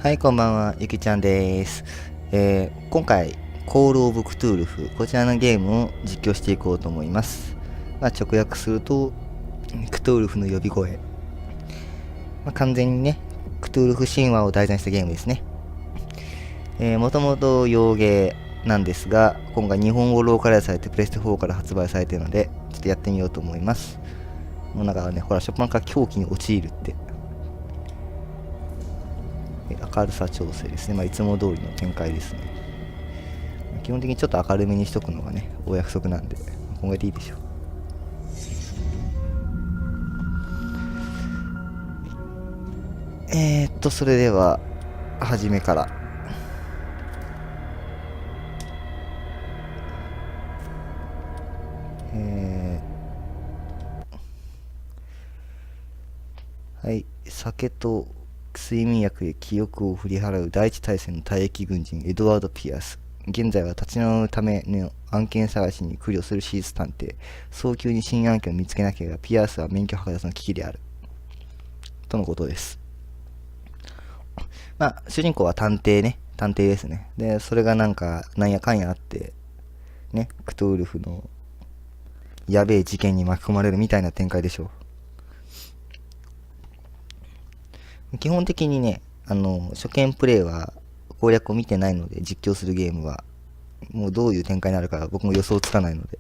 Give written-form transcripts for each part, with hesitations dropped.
はい、こんばんは、ゆきちゃんです。今回、コールオブクトゥールフ、こちらのゲームを実況していこうと思います。直訳すると、クトゥールフの呼び声。完全にね、クトゥールフ神話を題材にしたゲームですね。もともと洋芸なんですが、今回日本語ローカライズされてプレステ4から発売されているので、ちょっとやってみようと思います。もうなんかね、ほら、初っ端から狂気に陥るって。明るさ調整ですね。いつも通りの展開ですね。基本的にちょっと明るめにしとくのがね、お約束なんで、こんぐらいでいいでしょう。それでは、初めから。はい、酒と睡眠薬で記憶を振り払う第一大戦の退役軍人エドワード・ピアース。現在は立ち直るための案件探しに苦慮する私立探偵。早急に新案件を見つけなければピアースは免許剥奪の危機である。とのことです。主人公は探偵ですね。で、それがなんやかんやあって、ね、クトゥールフのやべえ事件に巻き込まれるみたいな展開でしょう。基本的にね、初見プレイは攻略を見てないので、実況するゲームは、もうどういう展開になるか僕も予想つかないので。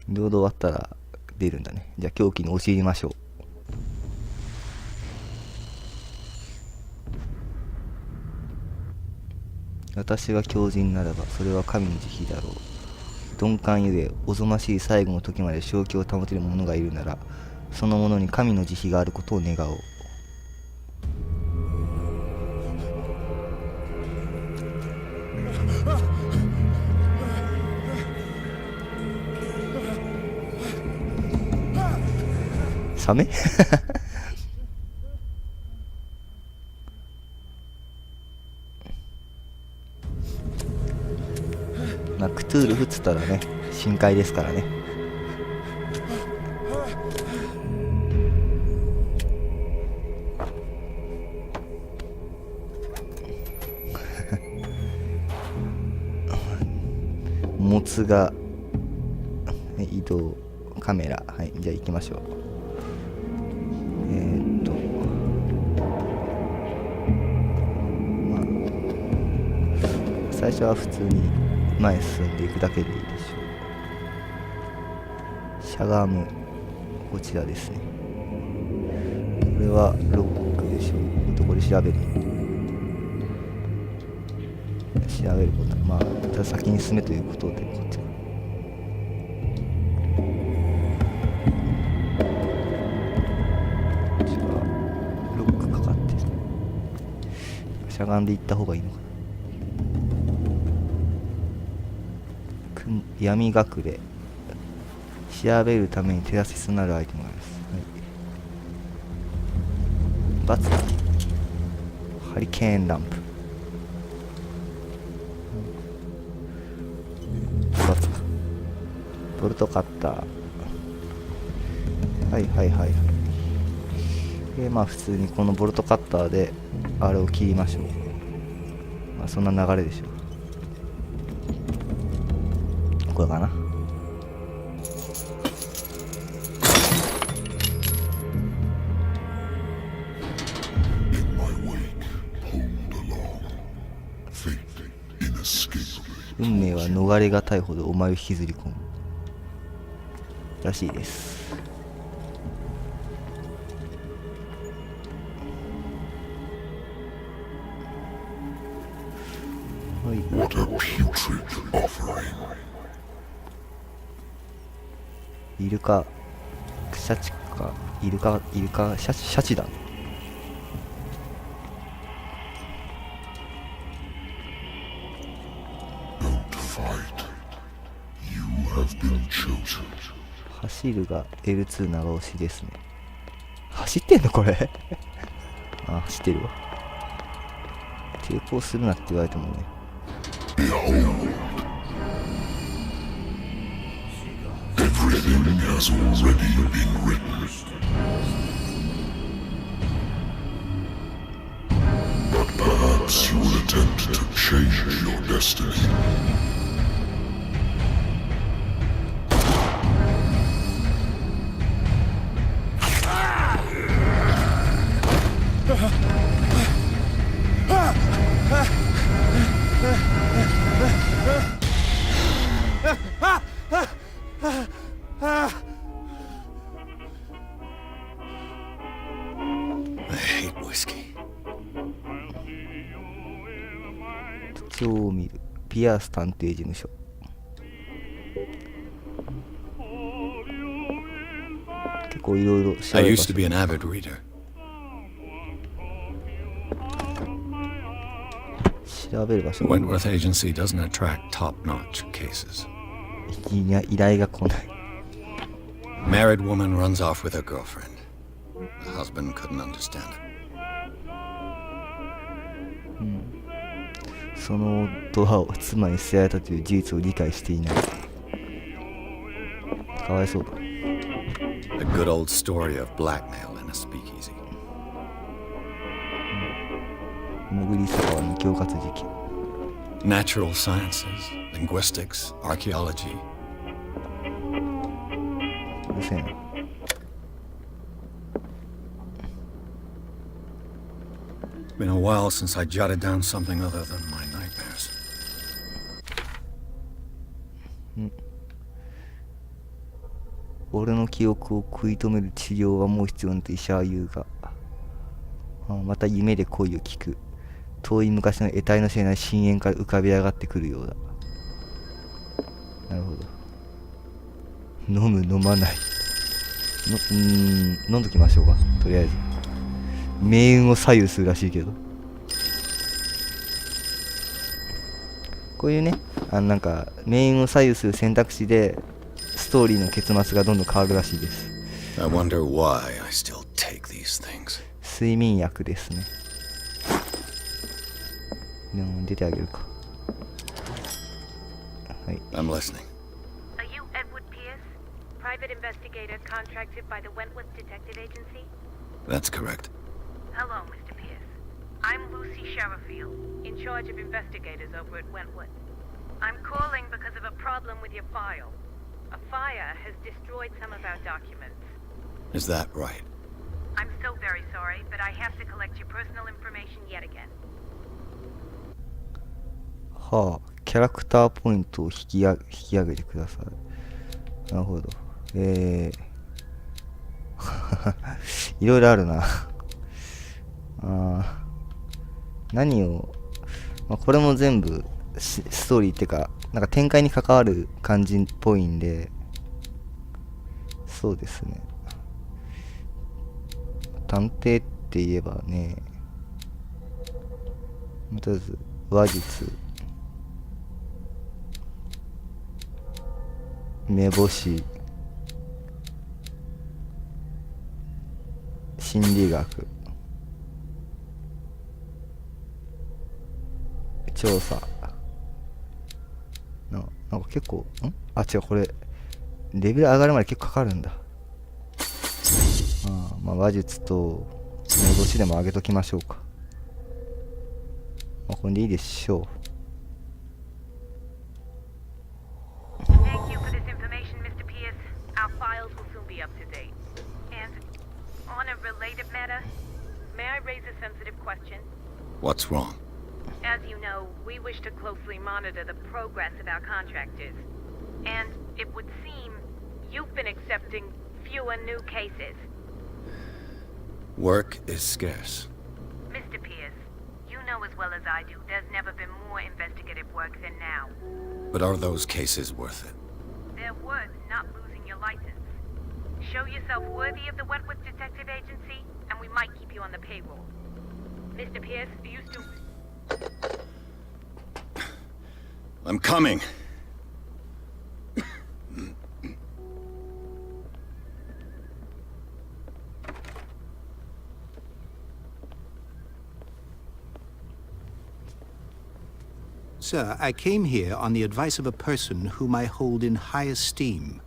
ロード終わったら出るんだね。じゃあ狂気に押し入りましょう。私が狂人ならば、それは神の慈悲だろう。鈍感ゆえ、おぞましい最後の時まで正気を保てる者がいるなら、その者に神の慈悲があることを願おう。サメクトゥールフっつったらね、深海ですからね。モツが移動カメラ、はい、じゃあ行きましょう。最初は普通に前進んでいくだけでいいでしょう。しゃがむ、こちらですね。これはロックでしょう。これ調べること、ただ先に進めということで、こっちこっちはロックかかってる。しゃがんでいった方がいいのかな。闇隠れ、調べるために手助けとなるアイテムがあります。バツハリケーンランプ、バツボルトカッター、はいで、普通にこのボルトカッターであれを切りましょう。そんな流れでしょう。これかな。運命は逃れがたいほどお前を引きずり込むらしいです。はい、イルカシャチか、イルカシャチだ。走るが L2 長押しですね。走ってんのこれ走ってるわ。抵抗するなって言われてもね。Everything has already been written. destiny. I hate whiskey. 手帳を見る。ピアース探偵事務所。結構いろいろ調 I べ used to be an avid reader. 調べる場所が Wentworth Agency doesn't attract top-notch cases. 依頼が来ない。 Married woman runs off with her girlfriend. The husband couldn't understand it. その夫は妻に捨てられたという事実を理解していない。かわいそうだ。 A good old story of blackmail in a speakeasy. 潜り酒場の恐喝事件。 Natural sciences, linguistics, archaeology. うるせえな。Been a while since I jotted down something other than my nightmares. 俺の記憶を食い止める治療はもう必要なと医者は言うが、また夢で声を聞く。遠い昔の得体の知れない深淵から浮かび上がってくるようだ。なるほど。飲む飲まない飲んどきましょうか、とりあえず。命運を左右するらしいけど、こういうね、なんか命運を左右する選択肢でストーリーの結末がどんどん変わるらしいです。 I wonder why I still take these things. 睡眠薬ですね。でも出てあげるか。はい。 I'm listening. Are you Edward Pierce, private investigator contracted by the Wentworth Detective Agency? That's correct. Hello, Mr. Pierce. I'm Lucy Sherifield, in charge of investigators over at Wentworth. I'm calling because of a problem with your file. A fire has destroyed some of our documents. Is that right? I'm so very sorry, but I have to collect your personal information yet again. はあ、キャラクターポイントを引き上げてください。なるほど。いろいろあるな。何を、これも全部ストーリーっていうか、なんか展開に関わる感じっぽいんで、そうですね。探偵って言えばね、とりあえず話術、目星、心理学、調査、なんか結構違う、これレベル上がるまで結構かかるんだ。話術と目星でも上げときましょうか。これでいいでしょう。Thank you for this information, Mr. Pierce. Our files will soon be up to date. And on a related matter, may I raise a sensitive question? What's wrong? As you know, we wish to closely monitor the progress of our contractors. And it would seem you've been accepting fewer new cases. Work is scarce. Mr. Pierce, you know as well as I do, there's never been more investigative work than now. But are those cases worth it? They're worth not losing your license. Show yourself worthy of the Wentworth Detective Agency, and we might keep you on the payroll. Mr. Pierce, are you still... I'm coming. Sir, I came here on the advice of a person whom I hold in high esteem,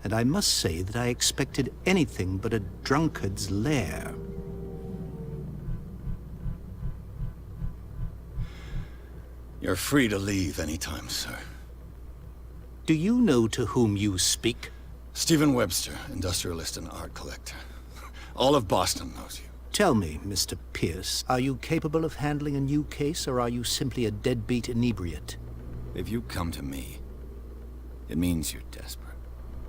and I must say that I expected anything but a drunkard's lair. You're free to leave anytime, sir. Do you know to whom you speak? Stephen Webster, industrialist and art collector. All of Boston knows you. Tell me, Mr. Pierce, are you capable of handling a new case, or are you simply a deadbeat inebriate? If you come to me, it means you're desperate.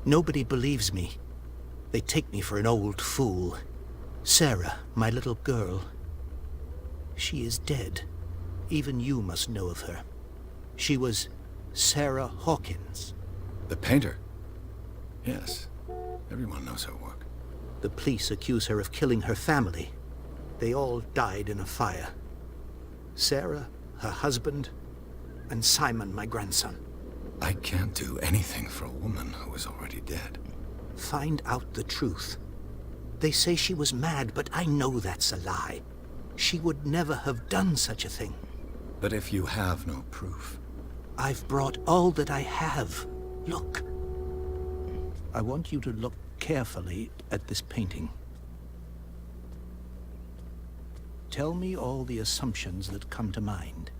Nobody believes me. They take me for an old fool. Sarah, my little girl, she is dead. Even you must know of her. She was Sarah Hawkins. The painter? Yes. Everyone knows her work. The police accuse her of killing her family. They all died in a fire. Sarah, her husband, and Simon, my grandson. I can't do anything for a woman who is already dead. Find out the truth. They say she was mad, but I know that's a lie. She would never have done such a thing. But if you have no proof... I've brought all that I have. Look. I want you to look carefully at this painting. Tell me all the assumptions that come to mind.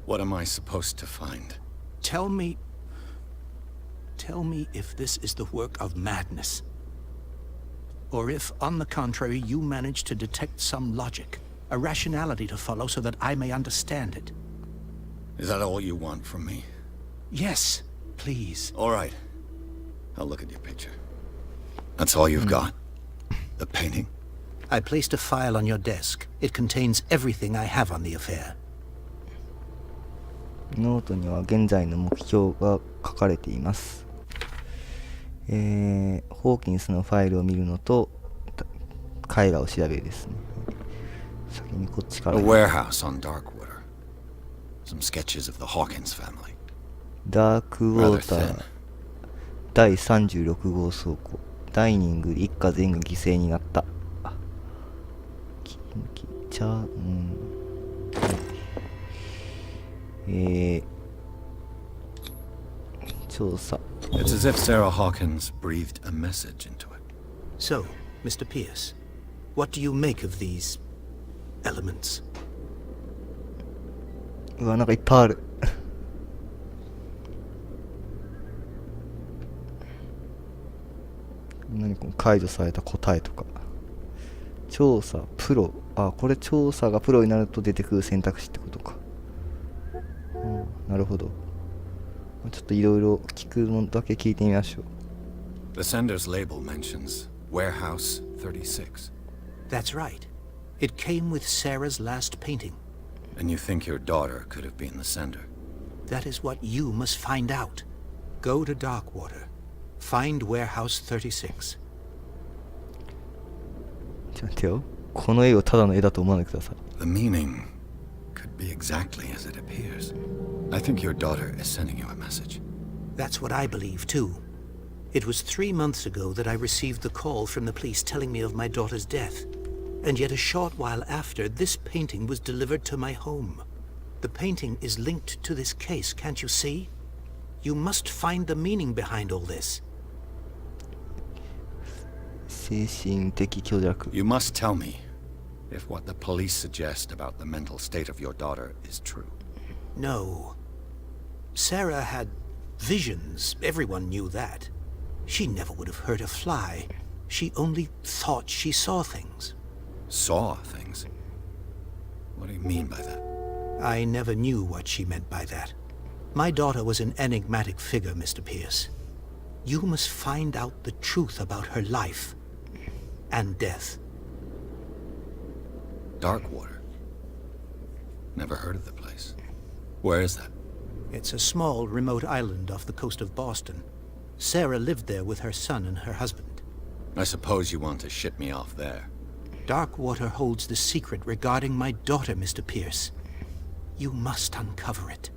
What am I supposed to find? Tell me if this is the work of madness. Or if, on the contrary, you manage to detect some logic, a rationality to follow so that I may understand it. Is that all you want from me? Yes, please. All right. I'll look at your picture. That's all you've got? The painting? I placed a file on your desk. It contains everything I have on the affair. ノートには現在の目標が書かれています。ホーキンスのファイルを見るのと絵画を調べるですね。先にこっちから。A warehouse on Darkwater. Some sketches of the Hawkins family. ダークウォーター第36号倉庫。ダイニング一家全員が犠牲になった。調査。It's as if Sarah Hawkins breathed a message into it. So, Mr. Pierce, what do you make of these elements? うわ、なんかいっぱいある。何この解除された答えとか。調査プロ。あ、これ調査がプロになると出てくる選択肢ってことか。なるほど。ちょっといろいろ聞くのだけ聞いてみましょう。The sender's label mentions Warehouse 36. That's right. It came with Sarah's last painting. And you think your daughter could have been the sender? That is what you must find out. Go to Darkwater. Find Warehouse 36. ちょっと待ってよ。この絵をただの絵だと思わないでください。The meaning could be exactly as it appears. I think your daughter is sending you a message. That's what I believe, too. It was 3 months ago that I received the call from the police telling me of my daughter's death. And yet a short while after, this painting was delivered to my home. The painting is linked to this case, can't you see? You must find the meaning behind all this. 精神的虚弱。You must tell me if what the police suggest about the mental state of your daughter is true. No. Sarah had visions. Everyone knew that. She never would have hurt a fly. She only thought she saw things. Saw things? What do you mean by that? I never knew what she meant by that. My daughter was an enigmatic figure, Mr. Pierce. You must find out the truth about her life and death. Darkwater? Never heard of the place. Where is that? It's a small, remote island off the coast of Boston. Sarah lived there with her son and her husband. I suppose you want to ship me off there. Darkwater holds the secret regarding my daughter, Mr. Pierce. You must uncover it.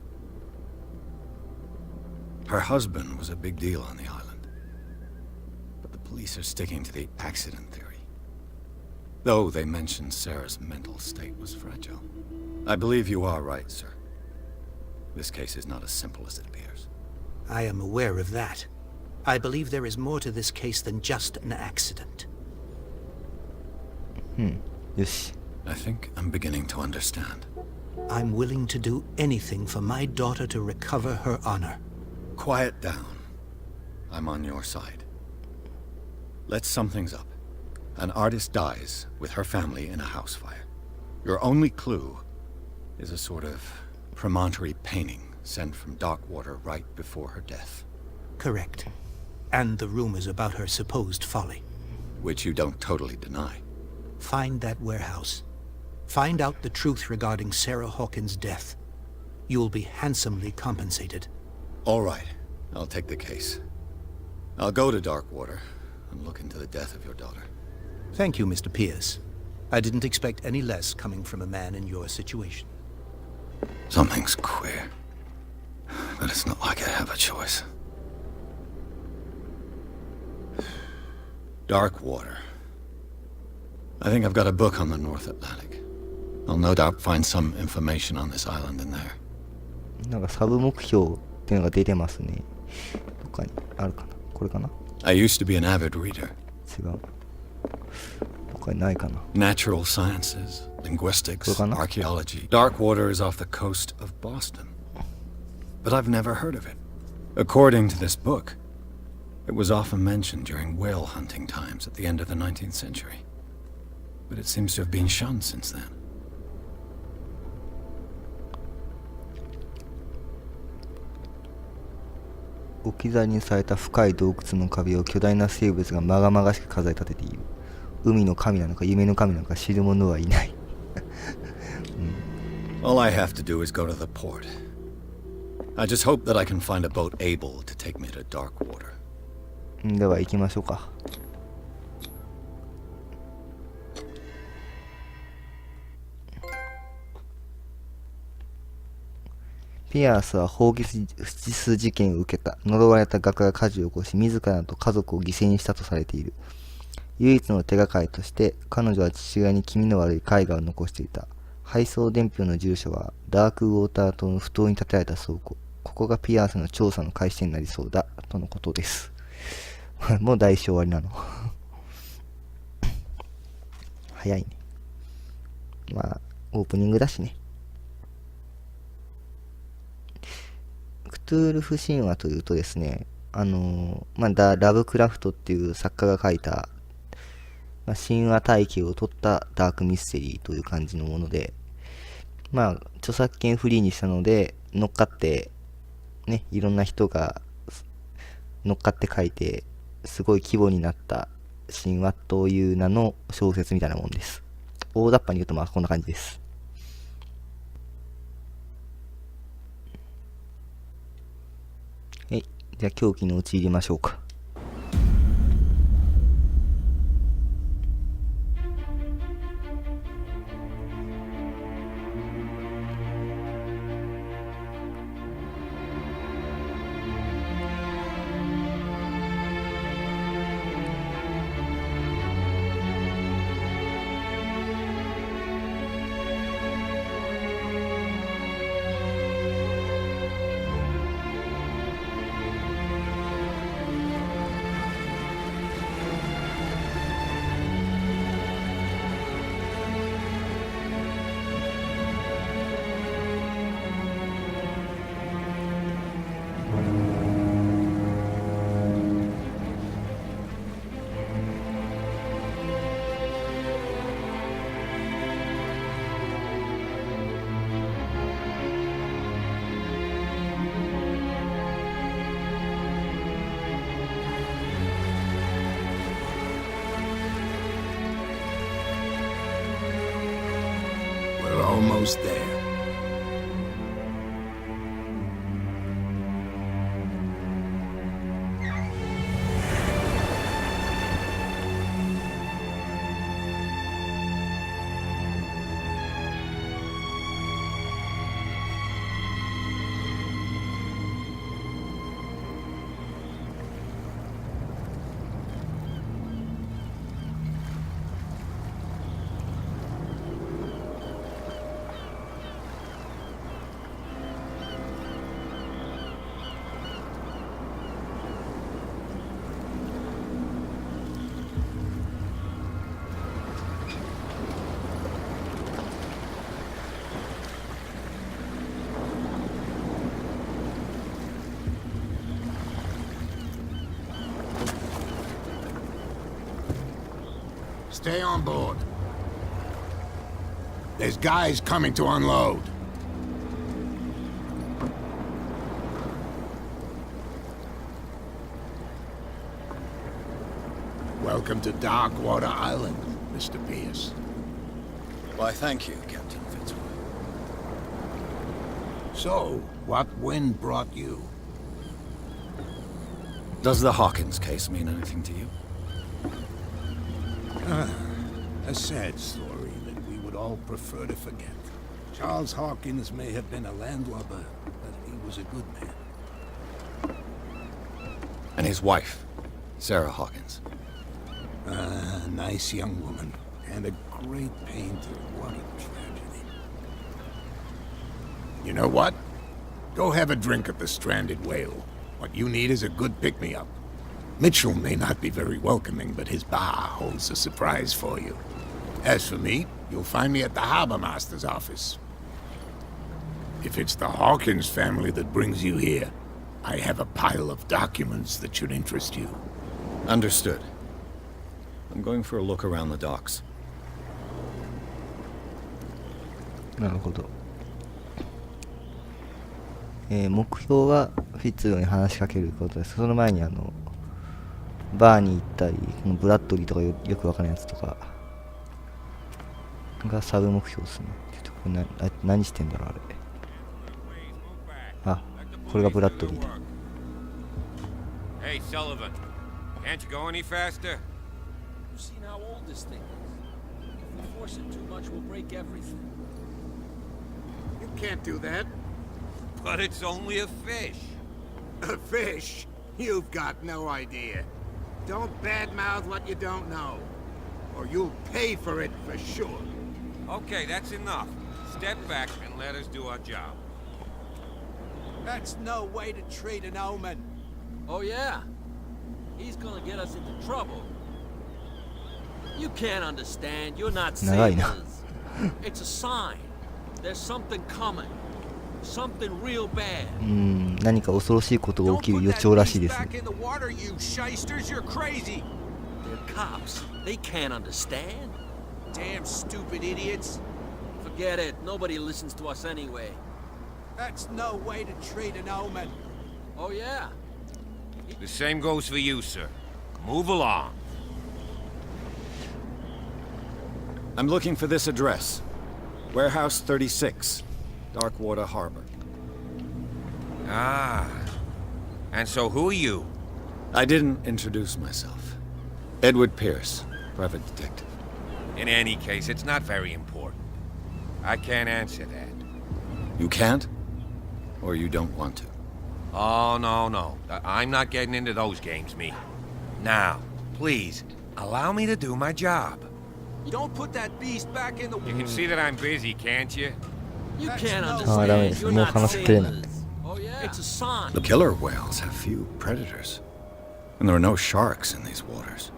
Her husband was a big deal on the island. But the police are sticking to the accident theory. Though they mentioned Sarah's mental state was fragile. I believe you are right, sir. This case is not as simple as it appears. I am aware of that. I believe there is more to this case than just an accident. よし。 I think I'm beginning to understand. I'm willing to do anything for my daughter to recover her honor. Quiet down. I'm on your side. Let's sum things up. An artist dies with her family in a house fire. Your only clue is a sort of promontory painting sent from Darkwater right before her death. Correct. And the rumors about her supposed folly. Which you don't totally deny. Find that warehouse. Find out the truth regarding Sarah Hawkins' death. You'll be handsomely compensated. All right. I'll take the case. I'll go to Darkwater and look into the death of your daughter. Thank you, Mr. Pierce. I didn't expect any less coming from a man in your situation. Something's queer. But it's not like I have a choice. Darkwater. I think I've got a book on the North Atlantic. I'll no doubt find some information on this island in there. なんかサブ目標っていうのが出てますね。どっかにあるかな。これかな。 I used to be an avid reader. 違う。どっかにないかな。 Natural sciences, linguistics, Ano? archaeology. Darkwater is off the coast of Boston. But I've never heard of it. According to this book, it was often mentioned during whale hunting times at the end of the 19th century. But it seems to have been shunned since then. 置き去りにされた深い洞窟の壁を巨大な生物がまがまがしく飾り立てている。海の神なのか夢の神なのか知る者はいない。All I have to do is go to the port. I just hope that I can find a boat able to take me to Darkwater. では行きましょうか。ピアースは砲撃事件を受けた呪われた画家が火事を起こし自らと家族を犠牲にしたとされている。唯一の手がかりとして彼女は父親に気味の悪い絵画を残していた。配送伝票の住所はダークウォーター島の埠頭に建てられた倉庫。ここがピアースの調査の開始点になりそうだとのことです。もう代償終わりなの。早いね。まあオープニングだしね。クトゥールフ神話というとですね、ラブクラフトっていう作家が書いた、神話体系を取ったダークミステリーという感じのもので、著作権フリーにしたので乗っかってね、いろんな人が乗っかって書いてすごい規模になった神話という名の小説みたいなもんです。大雑把に言うとこんな感じです。じゃあ狂気に陥りましょうか。We're almost there. Stay on board. There's guys coming to unload. Welcome to Darkwater Island, Mr. Pierce. Why, thank you, Captain Fitzroy. So, what wind brought you? Does the Hawkins case mean anything to you? A sad story that we would all prefer to forget. Charles Hawkins may have been a landlubber, but he was a good man. And his wife, Sarah Hawkins. A nice young woman, and a great painter. What a tragedy. You know what? Go have a drink at the Stranded Whale. What you need is a good pick-me-up. Mitchell may not be very welcoming, but his bar holds a surprise for you. As for me, you'll find me at the Harbor Master's office. If it's the Hawkins family that brings you here, I have a pile of documents that should interest you. Understood. I'm going for a look around the docks. なるほど。目標はフィッツローに話しかけることです。その前にバーに行ったり、このブラッドリーとか よくわからないやつとかがサブ目標ですね。ちょっとこれ何してんだろうあれ。あ、これがブラッドリーだ。Hey, Sullivan, can't you go any faster? You've seen how old this thing is. If we force it too much, we'll break everything. You can't do that. But it's only a fish. A fish? You've got no idea. Don't badmouth what you don't know, or you'll pay for it for sure. Okay, that's enough. Step back and let us do our job. That's no way to treat an omen. Oh, yeah? He's gonna get us into trouble. You can't understand. You're not sailors. It's a sign. There's something coming. Something real bad. 何か恐ろしいことが起きる予兆らしいですね。 Back in the water, you shysters. You're crazy. They're cops. They can't understand. Damn stupid idiots. Forget it. Nobody listens to us anyway. That's no way to treat an omen. Oh, yeah? The same goes for you, sir. Move along. I'm looking for this address. Warehouse 36, Darkwater Harbor. Ah. And so who are you? I didn't introduce myself. Edward Pierce, private detective. In any case, it's not very important. I can't answer that. You can't? Or you don't want to? Oh, no. I'm not getting into those games, me. Now, please, allow me to do my job. Don't put that beast back in the You can see that I'm busy, can't you? You can't Ah,ダメで understand. す。 You're もう not 話しきれない。 sailors. Oh, yeah? It's a sign. The killer whales have few predators. And there are no sharks in these waters.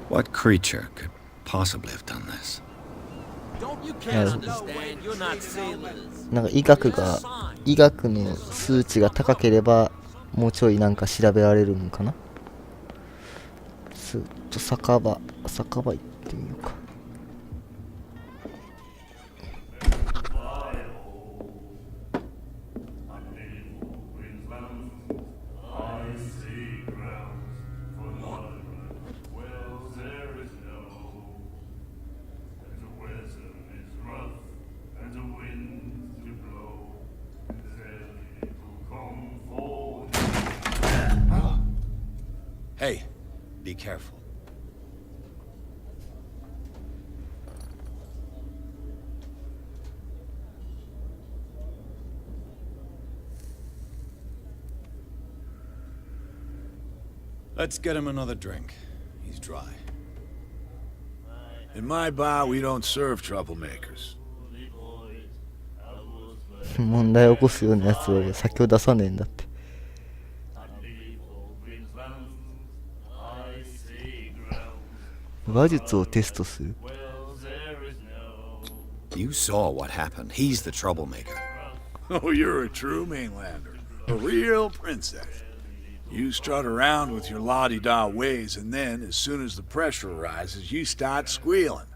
What creature could possibly have done this? You can't understand. You're not sailors. なんか医学の数値が高ければもうちょいなんか調べられるのかな。酒場行ってみようか。Hey, be careful. Let's get him another drink. He's dry. In my bar, we don't serve troublemakers. 問題を起こすようなやつは酒を出さねえんだって。話術をテストする。You saw what happened. He's the troublemaker. Oh, you're a true mainlander. A real princess. You strut around with your la-di-da ways, and then, as soon as the pressure arises, you start squealing.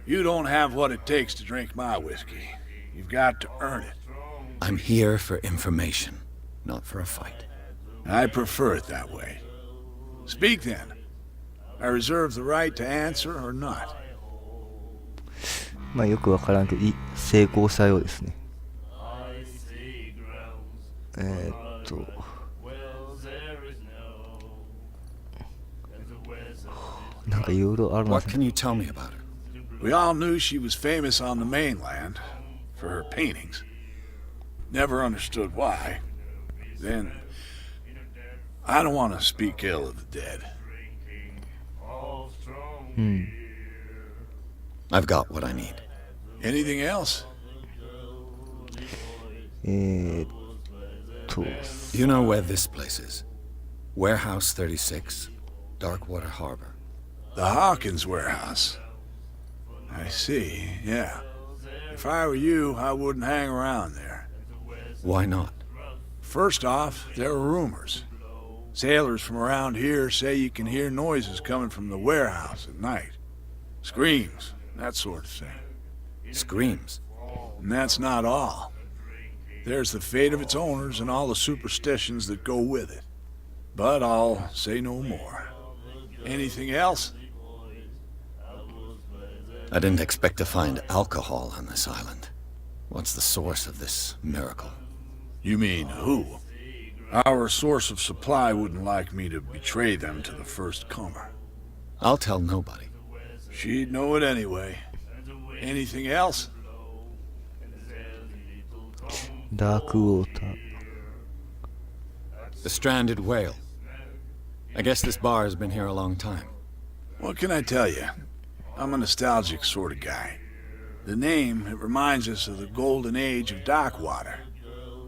You don't have what it takes to drink my whiskey. You've got to earn it. I'm here for information, not for a fight. I prefer it that way. Speak then. I reserve the right to answer or not. まあよくわからんけど、成功したようですね。なんかいろいろあるな。 What can you tell me about her? We all knew she was famous on the mainland for her paintings. Never understood why. Then, I don't want to speak ill of the dead. I've got what I need. Anything else? You know where this place is? Warehouse 36, Darkwater Harbor. The Hawkins warehouse. I see, yeah. If I were you, I wouldn't hang around there. Why not? First off, there are rumors. Sailors from around here say you can hear noises coming from the warehouse at night. Screams, that sort of thing. Screams? And that's not all. There's the fate of its owners and all the superstitions that go with it. But I'll say no more. Anything else? I didn't expect to find alcohol on this island. What's the source of this miracle? You mean who? Our source of supply wouldn't like me to betray them to the first comer. I'll tell nobody. She'd know it anyway. Anything else? ダークウォーター。 The stranded whale. I guess this bar has been here a long time. What can I tell you? I'm a nostalgic sort of guy. The name, it reminds us of the golden age of Darkwater,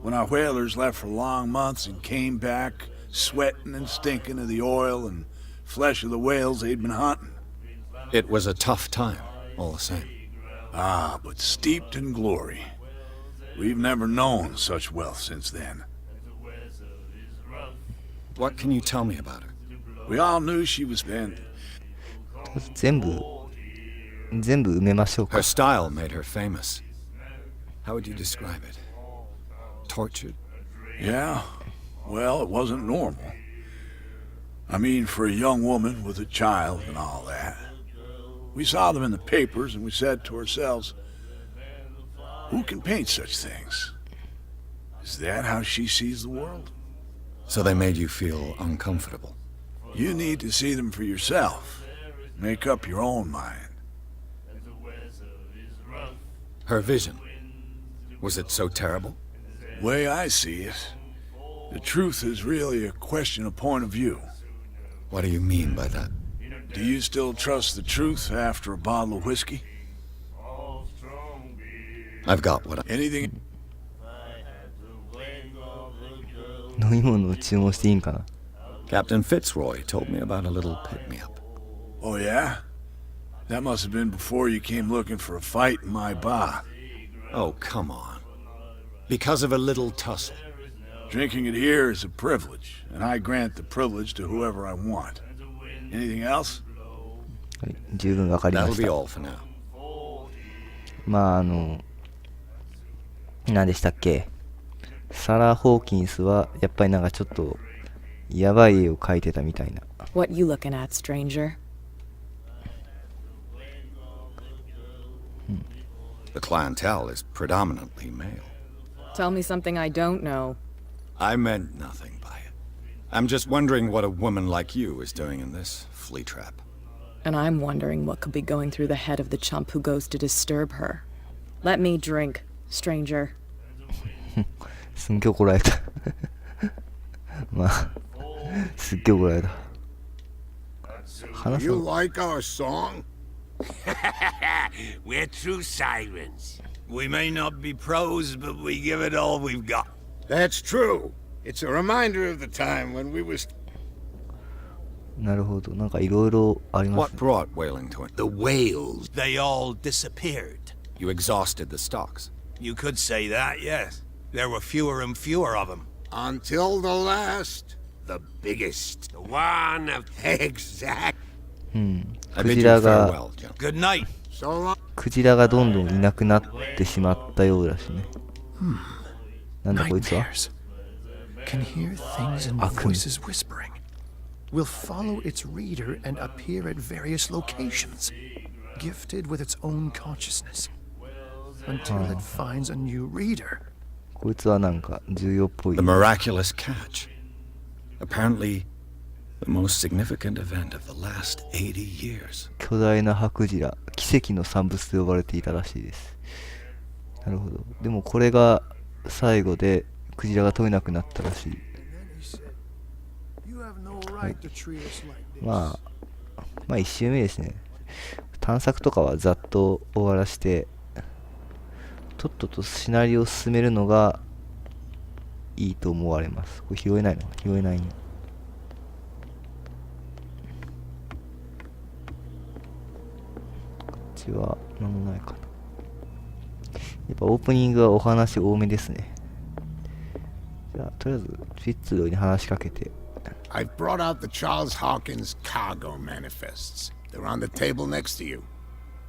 when our whalers left for long months and came back sweating and stinking of the oil and flesh of the whales they'd been hunting. It was a tough time, all the same. Ah, but steeped in glory. We've never known such wealth since then. What can you tell me about her? We all knew she was then. 全部埋めましょうか。 Her style made her famous. How would you describe it? Tortured? Yeah, well, it wasn't normal. I mean, for a young woman with a child and all that. We saw them in the papers and we said to ourselves, who can paint such things? Is that how she sees the world? So they made you feel uncomfortable. You need to see them for yourself. Make up your own mind. Her vision. Was it so terrible? Way I see it, the truth is really a question of point of view. What do you mean by that? Do you still trust the truth after a bottle of whiskey? I've got what I... Anything? 飲み物を注文していいんかな。 Captain Fitzroy told me about a little pick-me-up. Oh, yeah? That must have been before you came looking for a fight in my bar. Oh, come on. Because of a little tussle. Drinking it here is a privilege, and I grant the privilege to whoever I want. Anything else? はい、十分わかりま That'll し be た。 all for now. まあ何でしたっけ。サラ・ホーキンスはやっぱりなんかちょっとやばい絵を描いてたみたいな。 What you looking at, stranger? The clientele is predominantly male. Tell me something I don't know. I meant nothing by it. I'm just wondering what a woman like you is doing in this flea trap. And I'm wondering what could be going through the head of the chump who goes to disturb her. Let me drink, stranger. すんげえ怒られた。まあ、すっげえ怒られた。話 You す like our song? We're true sirens. We may not be pros, but we give it all we've got. That's true. It's a reminder of the time when we was... なるほど。なんかいろいろあります What brought whaling to it? The whales, they all disappeared. You exhausted the stocks. You could say that, yes. There were fewer and fewer of them. Until the last. The biggest. The one of... Exact. うん。 I ク bid ジ you ラが farewell, gentlemen. Good night. So long. クジラがどんどんいなくなってしまったようだしね。なんだこいつは Nightmares. Can hear things and Akun. voices whispering. Will follow its reader and appear at various locations, gifted with its own consciousness, until it finds a new reader. こいつはなんか重要っぽい The。miraculous catch. Apparently, the most significant event of the last 80 years. 巨大なハクジラ、奇跡の産物と呼ばれていたらしいです。なるほど。でもこれが最後でクジラが取れなくなったらしい。まあ1周目ですね。探索とかはざっと終わらして、とっととシナリオを進めるのがいいと思われます。これ拾えないの？拾えないね。こっちは何もないかな。やっぱオープニングはお話多めですね。じゃあとりあえずフィッツロイに話しかけて。I've brought out the Charles Hawkins cargo manifests. They're on the table next to you.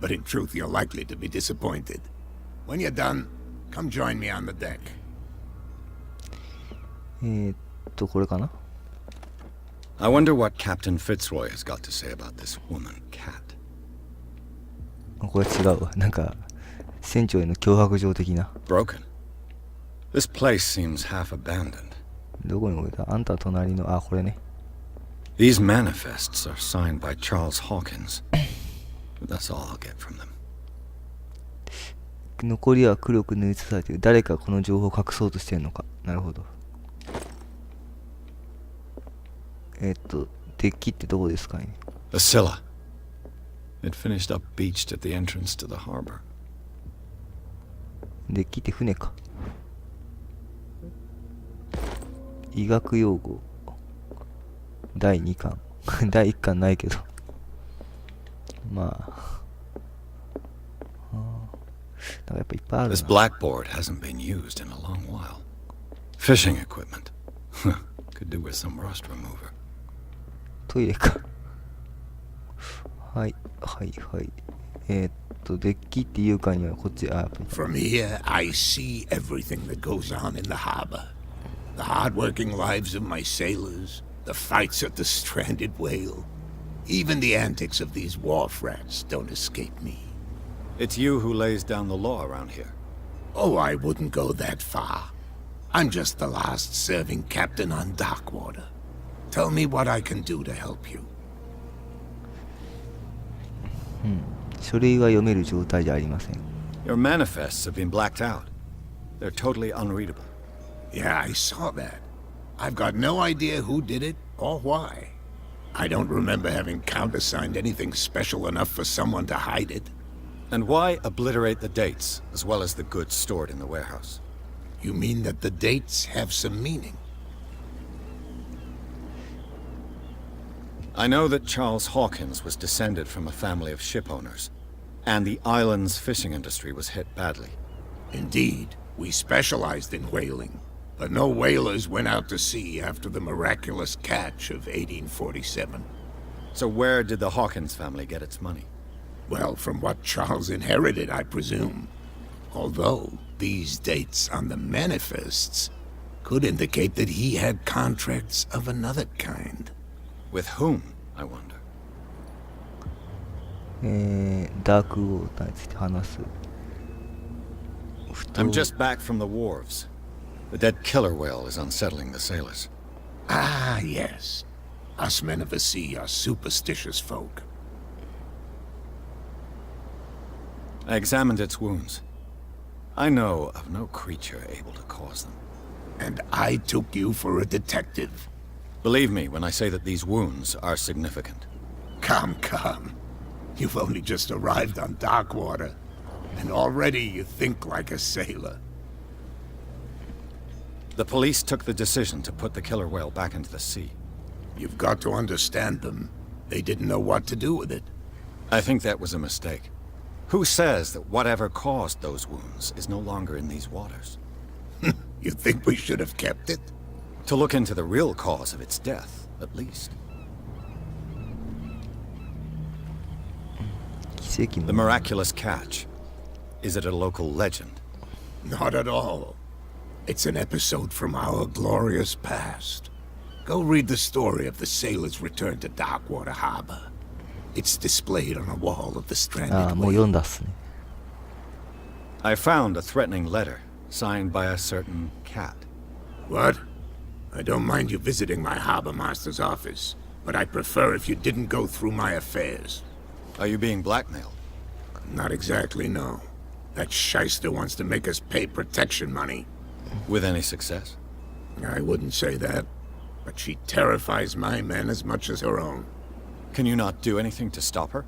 But in truth, you're likely to be disappointed. When you're done, come join me on the deck. これかな？ I wonder what Captain Fitzroy has got to say about this woman, Cat. これ違うわ。なんか船長への脅迫状的な。Broken. This place seems half abandoned. どこに置いた？あんた隣の、あ、これね。These manifests are signed by Charles Hawkins. But that's all I'll get from them. 残りは黒く塗りつぶされている。誰かこの情報を隠そうとしてるのか。なるほど。デッキってどこですかね？ The Scylla. It finished up beached at the entrance to the harbor. デッキって船か。医学用語第2巻第1巻ないけどまあなんかやっぱいっぱいあるな。 This blackboard hasn't been used in a long while. Fishing equipment. Could do with some rust remover. トイレかはいはいはい。デッキっていうかにはこっち、あ、やっぱり From here, I see everything that goes on in the harbor. The hard-working lives of my sailors, the fights at the stranded whale. Even the antics of these wharf rats don't escape me. It's you who lays down the law around here. Oh, I wouldn't go that far. I'm just the last serving captain on Darkwater. Tell me what I can do to help you. 書類が読める状態じゃありません。 Your manifests have been blacked out. They're totally unreadable. Yeah, I saw that. I've got no idea who did it or why. I don't remember having countersigned anything special enough for someone to hide it. And why obliterate the dates, as well as the goods stored in the warehouse? You mean that the dates have some meaning? I know that Charles Hawkins was descended from a family of ship owners, and the island's fishing industry was hit badly. Indeed, we specialized in whaling, but no whalers went out to sea after the miraculous catch of 1847. So where did the Hawkins family get its money? Well, from what Charles inherited, I presume. Although, these dates on the manifests could indicate that he had contracts of another kind. With whom, I wonder? ダークウォーターについて話す。 I'm just back from the wharves. The dead killer whale is unsettling the sailors. Ah, yes. Us men of the sea are superstitious folk. I examined its wounds. I know of no creature able to cause them. And I took you for a detective. Believe me when I say that these wounds are significant. Come, come. You've only just arrived on Darkwater, and already you think like a sailor. The police took the decision to put the killer whale back into the sea. You've got to understand them. They didn't know what to do with it. I think that was a mistake. Who says that whatever caused those wounds is no longer in these waters? You think we should have kept it? To look into the real cause of its death, at least. 奇跡 The の miraculous catch. Is it a local legend? Not at all. It's an episode from our glorious past. Go read the story of the sailor's return to Darkwater Harbor. It's displayed on a wall of the ああ stranded もう読 whale. んだっすね。 I found a threatening letter signed by a certain cat. What? I don't mind you visiting my harbor master's office, but I'd prefer if you didn't go through my affairs. Are you being blackmailed? Not exactly, no. That shyster wants to make us pay protection money. With any success? I wouldn't say that, but she terrifies my men as much as her own. Can you not do anything to stop her?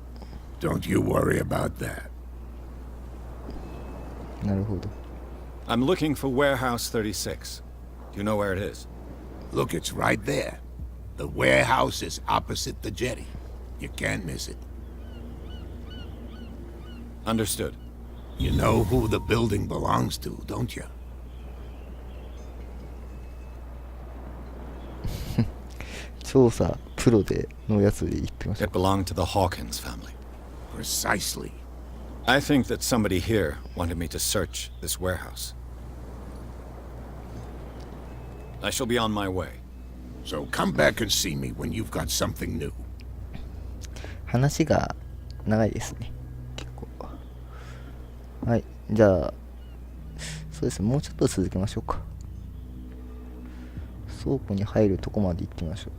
Don't you worry about that. なるほど。 I'm looking for Warehouse 36. Do you know where it is? Look, it's right there. The warehouse is opposite the jetty. You can't miss it. Understood. You know who the building belongs to, don't you? 調査プロでのやつで言ってました。 It belonged to the Hawkins family. Precisely. I think that somebody here wanted me to search this warehouse. I shall be on my way. So come back and see me when you've got something new. 話が長いですね。結構。はい。じゃあ、そうですね。もうちょっと続けましょうか。倉庫に入るとこまで行ってみましょう。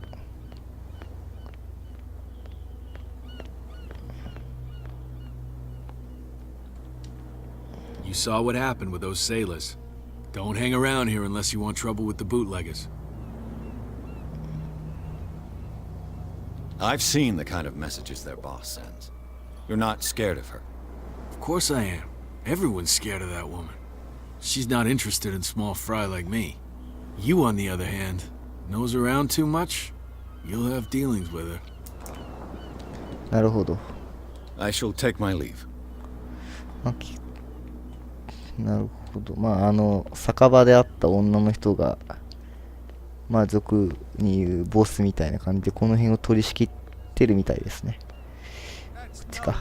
You saw what happened with those sailors. Don't hang around here unless you want trouble with the bootleggers. I've seen the kind of messages their boss sends. You're not scared of her. Of course I am. Everyone's scared of that woman. She's not interested in small fry like me. You, on the other hand, nose around too much, you'll have dealings with her. なるほど。 I shall take my leave. なるほど。まあ酒場で会った女の人がまあ俗に言うボスみたいな感じでこの辺を取り仕切ってるみたいですね。こっちか。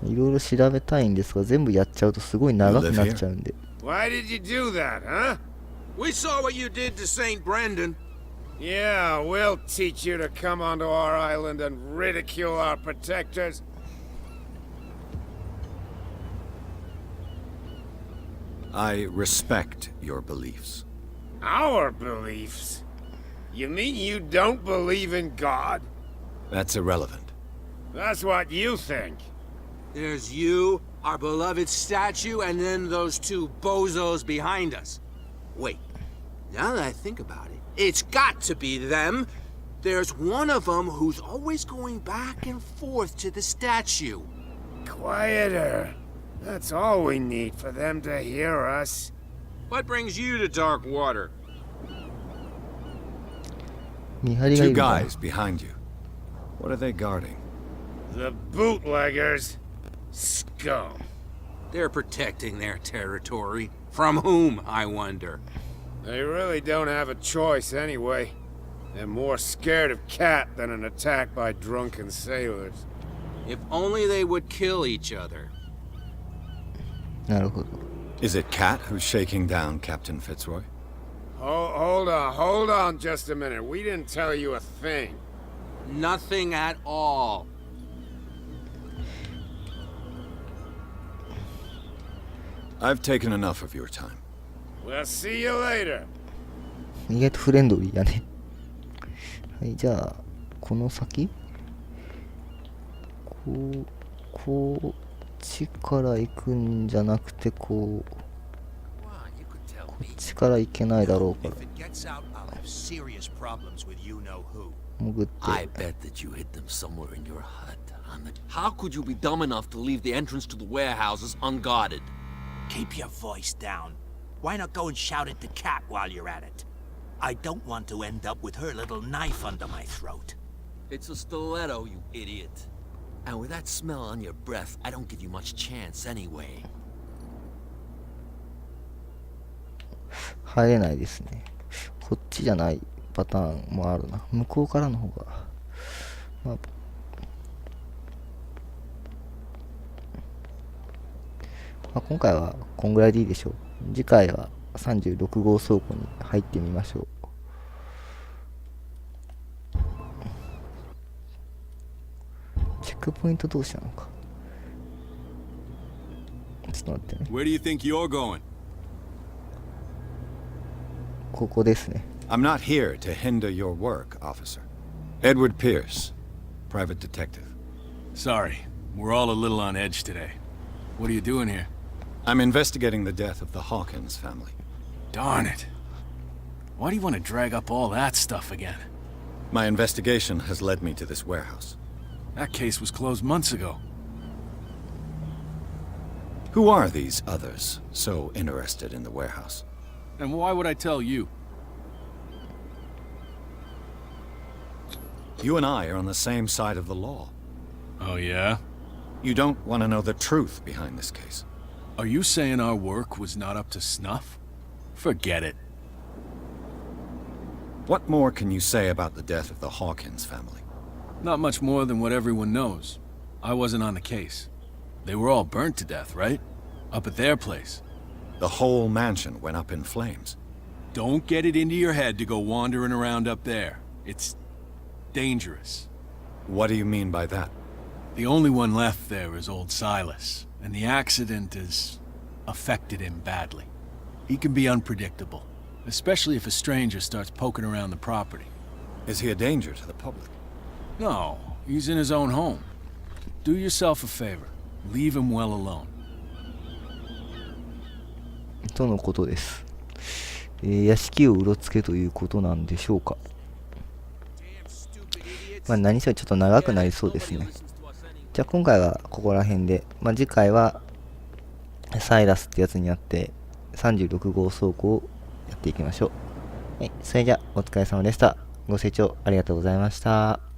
いろいろ調べたいんですが全部やっちゃうとすごい長くなっちゃうんで。 Why did you do that, huh? We saw what you did to St. Brendan. Yeah, we'll teach you to come onto our island and ridicule our protectors. I respect your beliefs. Our beliefs? You mean you don't believe in God? That's irrelevant. That's what you think. There's you, our beloved statue, and then those two bozos behind us. Wait, now that I think about it, it's got to be them. There's one of them who's always going back and forth to the statue. Quieter. That's all we need for them to hear us. What brings you to Darkwater? 見張りがい Two るな。 guys behind you. What are they guarding? The bootleggers. Scum. They're protecting their territory. From whom, I wonder? They really don't have a choice anyway. They're more scared of Cat than an attack by drunken sailors. If only they would kill each other. なるほど。 Is it Cat who's shaking down Captain Fitzroy? Hold on just a minute. We didn't tell you a thing. Nothing at all. I've taken enough of your time. We'll see you later. 意外とフレンドリーやね。はい、じゃあこの先こっちから行くんじゃなくてこっちから行けないだろうから潜って I bet that you hid them somewhere in your hut. How could you be dumb enough to leave the entrance to the warehouses unguarded? Keep your voice down. Why not go and shout at the cat while you're at it? I don't want to end up with her little knife under my throat. It's a stiletto, you idiot. And with that smell on your breath, I don't give you much chance anyway. 入れないですね。こっちじゃないパターンもあるな。向こうからの方が、まあ、今回はこんぐらいでいいでしょう。次回は36号倉庫に入ってみましょう。チェックポイント同士なのか。ちょっと待ってね。Where do you think you're going? ここですね。I'm not here to hinder your work, officer. Edward Pierce, private detective. Sorry, we're all a little on edge today. What are you doing here? I'm investigating the death of the Hawkins family. Darn it. Why do you want to drag up all that stuff again? My investigation has led me to this warehouse. That case was closed months ago. Who are these others so interested in the warehouse? And why would I tell you? You and I are on the same side of the law. Oh, yeah? You don't want to know the truth behind this case. Are you saying our work was not up to snuff? Forget it. What more can you say about the death of the Hawkins family? Not much more than what everyone knows. I wasn't on the case. They were all burnt to death, right? Up at their place. The whole mansion went up in flames. Don't get it into your head to go wandering around up there. It's dangerous. What do you mean by that? The only one left there is old Silas, and the accident has affected him badly. He can be unpredictable, especially if a stranger starts poking around the property. Is he a danger to the public? No, he's in his own home. Do yourself a favor. Leave him well alone. とのことです。屋敷をうろつけということなんでしょうか。まあ何せちょっと長くなりそうですね。じゃあ今回はここら辺で、次回はサイラスってやつになって36号倉庫をやっていきましょう。はい、それじゃあお疲れ様でした。ご清聴ありがとうございました。